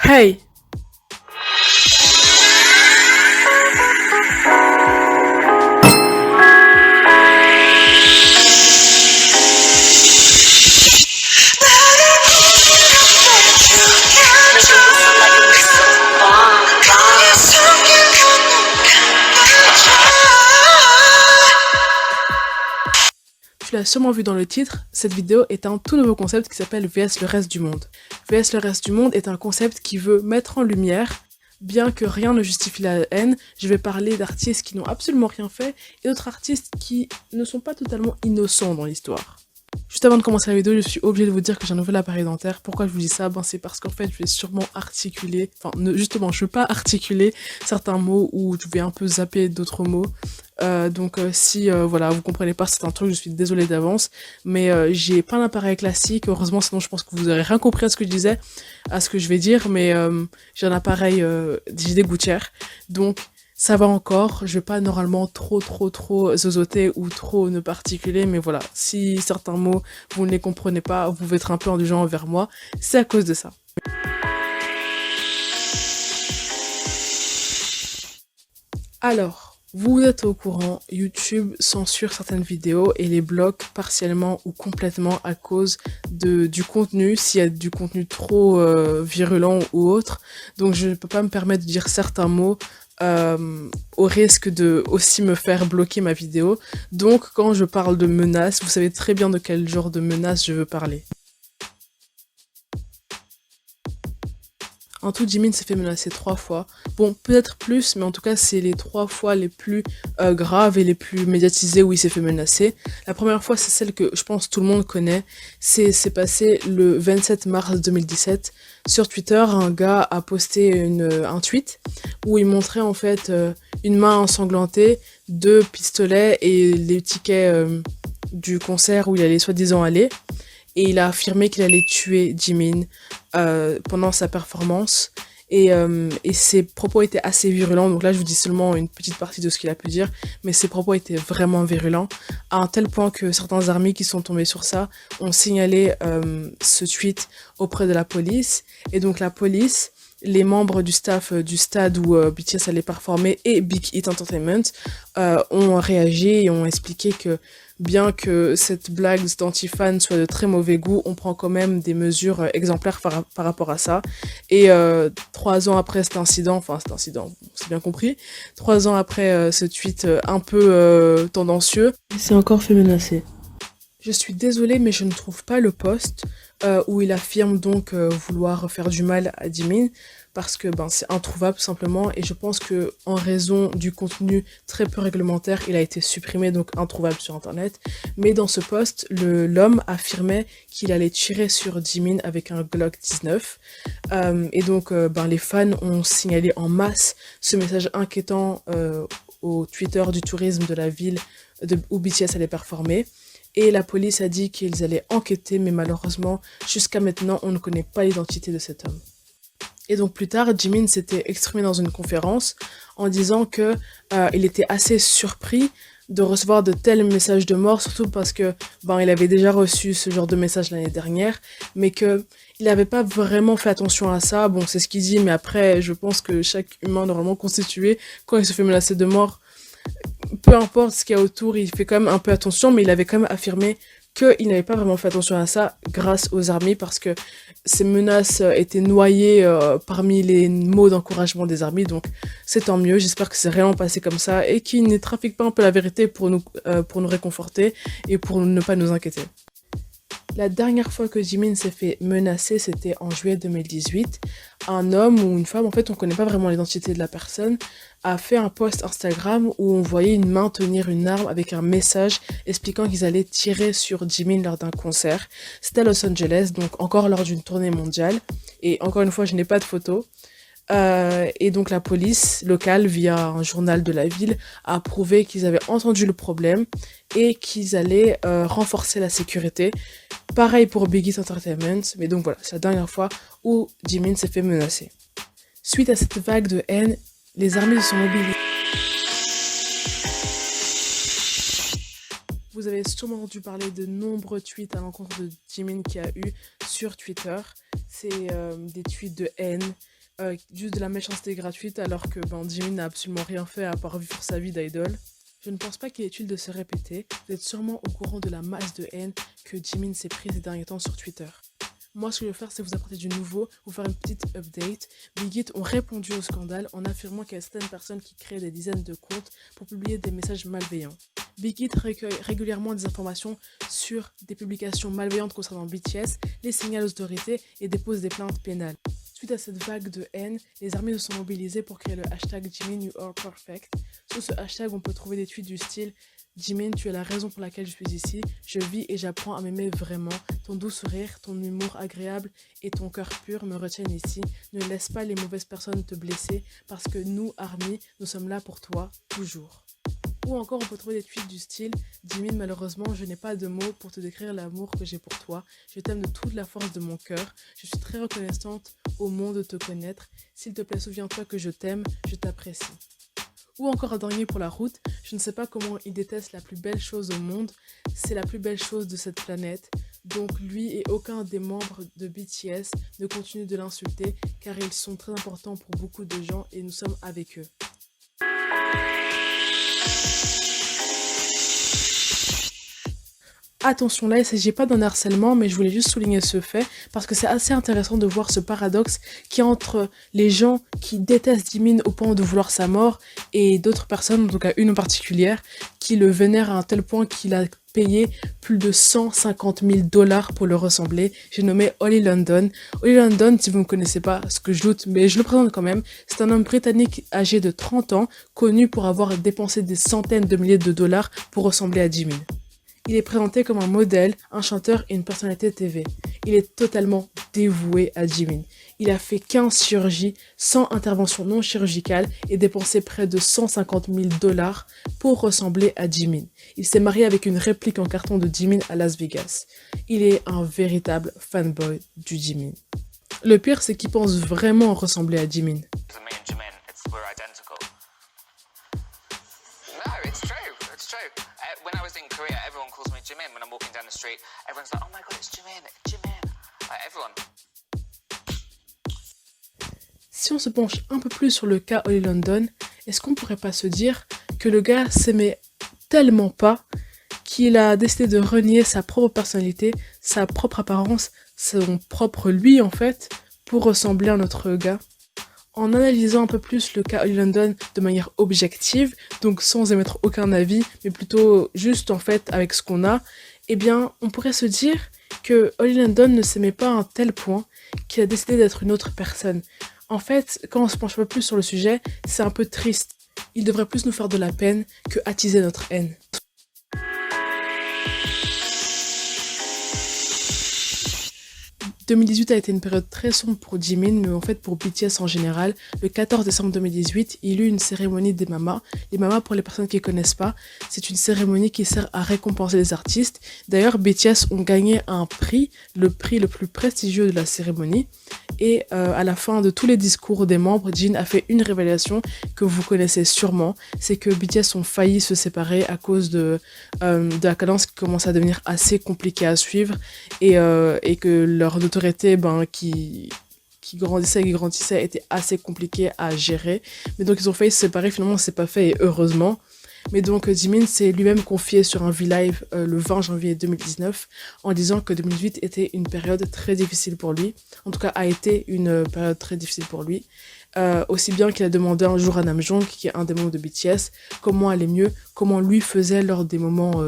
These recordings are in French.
Hey! Tu l'as sûrement vu dans le titre, cette vidéo est un tout nouveau concept qui s'appelle VS le reste du monde. VS le reste du monde est un concept qui veut mettre en lumière, bien que rien ne justifie la haine, je vais parler d'artistes qui n'ont absolument rien fait et d'autres artistes qui ne sont pas totalement innocents dans l'histoire. Juste avant de commencer la vidéo, je suis obligée de vous dire que j'ai un nouvel appareil dentaire. Pourquoi je vous dis ça? C'est parce qu'en fait, je vais sûrement articuler, justement, je ne vais pas articuler certains mots ou je vais un peu zapper d'autres mots. Si voilà, vous comprenez pas certains trucs, je suis désolée d'avance, mais j'ai pas un appareil classique, heureusement, sinon je pense que vous aurez rien compris à ce que je disais, à ce que je vais dire, mais j'ai un appareil, j'ai des gouttières, donc ça va encore, je vais pas normalement trop zozoter ou trop ne particuler, mais voilà, si certains mots, vous ne les comprenez pas, vous pouvez être un peu indulgent envers moi, c'est à cause de ça. Alors, vous êtes au courant, YouTube censure certaines vidéos et les bloque partiellement ou complètement à cause du contenu, s'il y a du contenu trop virulent ou autre. Donc je ne peux pas me permettre de dire certains mots au risque de aussi me faire bloquer ma vidéo. Donc quand je parle de menaces, vous savez très bien de quel genre de menaces je veux parler. En tout, Jimin s'est fait menacer 3 fois. Bon, peut-être plus, mais en tout cas, c'est les 3 fois les plus graves et les plus médiatisées où il s'est fait menacer. La première fois, c'est celle que je pense tout le monde connaît. C'est passé le 27 mars 2017. Sur Twitter, un gars a posté un tweet où il montrait en fait une main ensanglantée, 2 pistolets et les tickets du concert où il allait soi-disant aller. Et il a affirmé qu'il allait tuer Jimin pendant sa performance. Et ses propos étaient assez virulents. Donc là, je vous dis seulement une petite partie de ce qu'il a pu dire. Mais ses propos étaient vraiment virulents. À un tel point que certains armées qui sont tombés sur ça ont signalé ce tweet auprès de la police. Et donc la police, les membres du staff du stade où BTS allait performer et Big Hit Entertainment ont réagi et ont expliqué que bien que cette blague d'anti-fan soit de très mauvais goût, on prend quand même des mesures exemplaires par rapport à ça. Et 3 ans après cet incident, c'est bien compris, 3 ans après ce tweet un peu tendancieux, il s'est encore fait menacer. Je suis désolée, mais je ne trouve pas le post où il affirme donc vouloir faire du mal à Jimin parce que c'est introuvable tout simplement et je pense que en raison du contenu très peu réglementaire, il a été supprimé donc introuvable sur internet. Mais dans ce post, l'homme affirmait qu'il allait tirer sur Jimin avec un Glock 19 et donc les fans ont signalé en masse ce message inquiétant au Twitter du tourisme de la ville où BTS allait performer. Et la police a dit qu'ils allaient enquêter, mais malheureusement, jusqu'à maintenant, on ne connaît pas l'identité de cet homme. Et donc plus tard, Jimin s'était exprimé dans une conférence en disant que il était assez surpris de recevoir de tels messages de mort, surtout parce que il avait déjà reçu ce genre de message l'année dernière, mais que il n'avait pas vraiment fait attention à ça. Bon, c'est ce qu'il dit, mais après, je pense que chaque humain normalement constitué, quand il se fait menacer de mort, peu importe ce qu'il y a autour, il fait quand même un peu attention, mais il avait quand même affirmé qu'il n'avait pas vraiment fait attention à ça grâce aux armées parce que ces menaces étaient noyées parmi les mots d'encouragement des armées, donc c'est tant mieux. J'espère que c'est réellement passé comme ça et qu'il ne trafique pas un peu la vérité pour nous réconforter et pour ne pas nous inquiéter. La dernière fois que Jimin s'est fait menacer, c'était en juillet 2018. Un homme ou une femme, en fait on connaît pas vraiment l'identité de la personne, a fait un post Instagram où on voyait une main tenir une arme avec un message expliquant qu'ils allaient tirer sur Jimin lors d'un concert. C'était à Los Angeles, donc encore lors d'une tournée mondiale. Et encore une fois, je n'ai pas de photos. Et donc la police locale, via un journal de la ville, a prouvé qu'ils avaient entendu le problème et qu'ils allaient renforcer la sécurité. Pareil pour Big Hit Entertainment, mais donc voilà, c'est la dernière fois où Jimin s'est fait menacer. Suite à cette vague de haine, les armées se sont mobilisées. Vous avez sûrement entendu parler de nombreux tweets à l'encontre de Jimin qu'il y a eu sur Twitter. C'est des tweets de haine, juste de la méchanceté gratuite alors que ben, Jimin n'a absolument rien fait à part vivre sa vie d'idole. Je ne pense pas qu'il est utile de se répéter, vous êtes sûrement au courant de la masse de haine que Jimin s'est prise ces derniers temps sur Twitter. Moi, ce que je vais faire, c'est vous apporter du nouveau, vous faire une petite update. Big Hit ont répondu au scandale en affirmant qu'il y a certaines personnes qui créent des dizaines de comptes pour publier des messages malveillants. Big Hit recueille régulièrement des informations sur des publications malveillantes concernant BTS, les signale aux autorités et dépose des plaintes pénales. Suite à cette vague de haine, les armées se sont mobilisées pour créer le hashtag Jimin You Are Perfect. Sur ce hashtag, on peut trouver des tweets du style Jimin, tu es la raison pour laquelle je suis ici. Je vis et j'apprends à m'aimer vraiment. Ton doux sourire, ton humour agréable et ton cœur pur me retiennent ici. Ne laisse pas les mauvaises personnes te blesser parce que nous, ARMY, nous sommes là pour toi, toujours. Ou encore, on peut trouver des tweets du style Jimin, malheureusement, je n'ai pas de mots pour te décrire l'amour que j'ai pour toi. Je t'aime de toute la force de mon cœur. Je suis très reconnaissante au monde de te connaître. S'il te plaît, souviens-toi que je t'aime, je t'apprécie. Ou encore un dernier pour la route, je ne sais pas comment il déteste la plus belle chose au monde, c'est la plus belle chose de cette planète. Donc lui et aucun des membres de BTS ne continuent de l'insulter car ils sont très importants pour beaucoup de gens et nous sommes avec eux. Attention, là, il ne s'agit pas d'un harcèlement, mais je voulais juste souligner ce fait, parce que c'est assez intéressant de voir ce paradoxe qui est entre les gens qui détestent Jimin au point de vouloir sa mort, et d'autres personnes, en tout cas une en particulière, qui le vénèrent à un tel point qu'il a payé plus de 150 000 $ pour le ressembler. J'ai nommé Oli London. Oli London, si vous ne connaissez pas, ce que je doute, mais je le présente quand même, c'est un homme britannique âgé de 30 ans, connu pour avoir dépensé des centaines de milliers de dollars pour ressembler à Jimin. Il est présenté comme un modèle, un chanteur et une personnalité TV. Il est totalement dévoué à Jimin. Il a fait 15 chirurgies sans intervention non chirurgicale et dépensé près de 150 000 $ pour ressembler à Jimin. Il s'est marié avec une réplique en carton de Jimin à Las Vegas. Il est un véritable fanboy du Jimin. Le pire, c'est qu'il pense vraiment ressembler à Jimin. When I was in Korea, everyone calls me Jimin. When I'm walking down the street, everyone's like, oh my god, it's Jimin, Jimin. Like, everyone. Si on se penche un peu plus sur le cas Oli London, est-ce qu'on pourrait pas se dire que le gars s'aimait tellement pas qu'il a décidé de renier sa propre personnalité, sa propre apparence, son propre lui en fait, pour ressembler à un autre gars? En analysant un peu plus le cas Oli London de manière objective, donc sans émettre aucun avis, mais plutôt juste en fait avec ce qu'on a, eh bien on pourrait se dire que Oli London ne s'aimait pas à un tel point qu'il a décidé d'être une autre personne. En fait, quand on se penche un peu plus sur le sujet, c'est un peu triste. Il devrait plus nous faire de la peine que attiser notre haine. 2018 a été une période très sombre pour Jimin, mais en fait pour BTS en général. Le 14 décembre 2018, il y eut une cérémonie des Mamas. Les Mamas, pour les personnes qui ne connaissent pas, c'est une cérémonie qui sert à récompenser les artistes. D'ailleurs, BTS ont gagné un prix, le prix le plus prestigieux de la cérémonie. Et à la fin de tous les discours des membres, Jin a fait une révélation que vous connaissez sûrement. C'est que BTS ont failli se séparer à cause de la cadence qui commence à devenir assez compliquée à suivre et que leur notoriété qui grandissait était assez compliquée à gérer. Mais donc ils ont failli se séparer, finalement c'est pas fait et heureusement. Mais donc Jimin s'est lui-même confié sur un V-Live le 20 janvier 2019 en disant que 2018 était une période très difficile pour lui. En tout cas a été une période très difficile pour lui. Aussi bien qu'il a demandé un jour à Namjoon, qui est un des membres de BTS, comment allait mieux, comment lui faisait lors des moments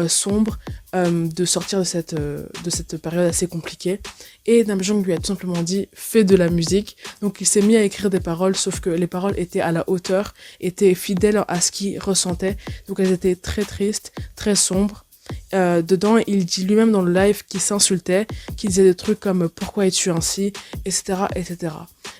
sombres de sortir de cette période assez compliquée. Et Namjoon lui a tout simplement dit fais de la musique. Donc il s'est mis à écrire des paroles, sauf que les paroles étaient à la hauteur, étaient fidèles à ce qu'il ressentait. Donc elles étaient très tristes, très sombres. Dedans, il dit lui-même dans le live qu'il s'insultait, qu'il disait des trucs comme pourquoi es-tu ainsi, etc., etc.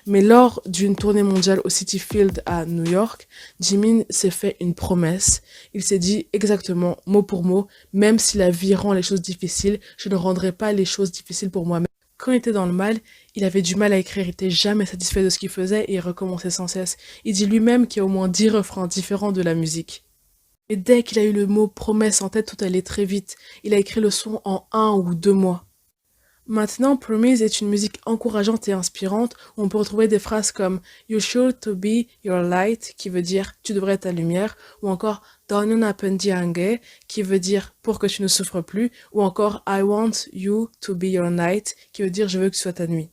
Mais lors d'une tournée mondiale au Citi Field à New York, Jimin s'est fait une promesse. Il s'est dit exactement, mot pour mot, même si la vie rend les choses difficiles, je ne rendrai pas les choses difficiles pour moi-même. Quand il était dans le mal, il avait du mal à écrire, il n'était jamais satisfait de ce qu'il faisait et il recommençait sans cesse. Il dit lui-même qu'il y a au moins 10 refrains différents de la musique. Et dès qu'il a eu le mot promesse en tête, tout allait très vite. Il a écrit le son en 1 ou 2 mois. Maintenant, Promise est une musique encourageante et inspirante où on peut retrouver des phrases comme You should to be your light, qui veut dire tu devrais être ta lumière, ou encore Don't happen qui veut dire pour que tu ne souffres plus, ou encore I want you to be your night, qui veut dire je veux que tu sois ta nuit.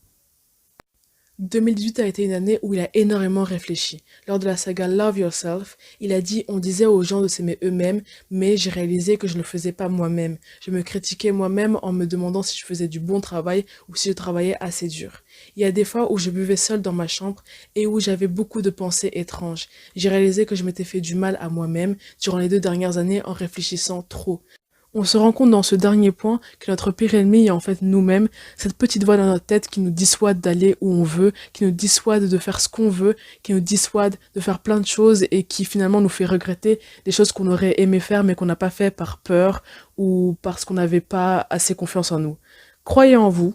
2018 a été une année où il a énormément réfléchi. Lors de la saga Love Yourself, il a dit on disait aux gens de s'aimer eux-mêmes, mais j'ai réalisé que je ne le faisais pas moi-même. Je me critiquais moi-même en me demandant si je faisais du bon travail ou si je travaillais assez dur. Il y a des fois où je buvais seule dans ma chambre et où j'avais beaucoup de pensées étranges. J'ai réalisé que je m'étais fait du mal à moi-même durant les 2 dernières années en réfléchissant trop. On se rend compte dans ce dernier point que notre pire ennemi est en fait nous-mêmes, cette petite voix dans notre tête qui nous dissuade d'aller où on veut, qui nous dissuade de faire ce qu'on veut, qui nous dissuade de faire plein de choses et qui finalement nous fait regretter des choses qu'on aurait aimé faire mais qu'on n'a pas fait par peur ou parce qu'on n'avait pas assez confiance en nous. Croyez en vous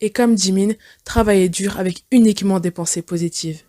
et comme Jimin, travaillez dur avec uniquement des pensées positives.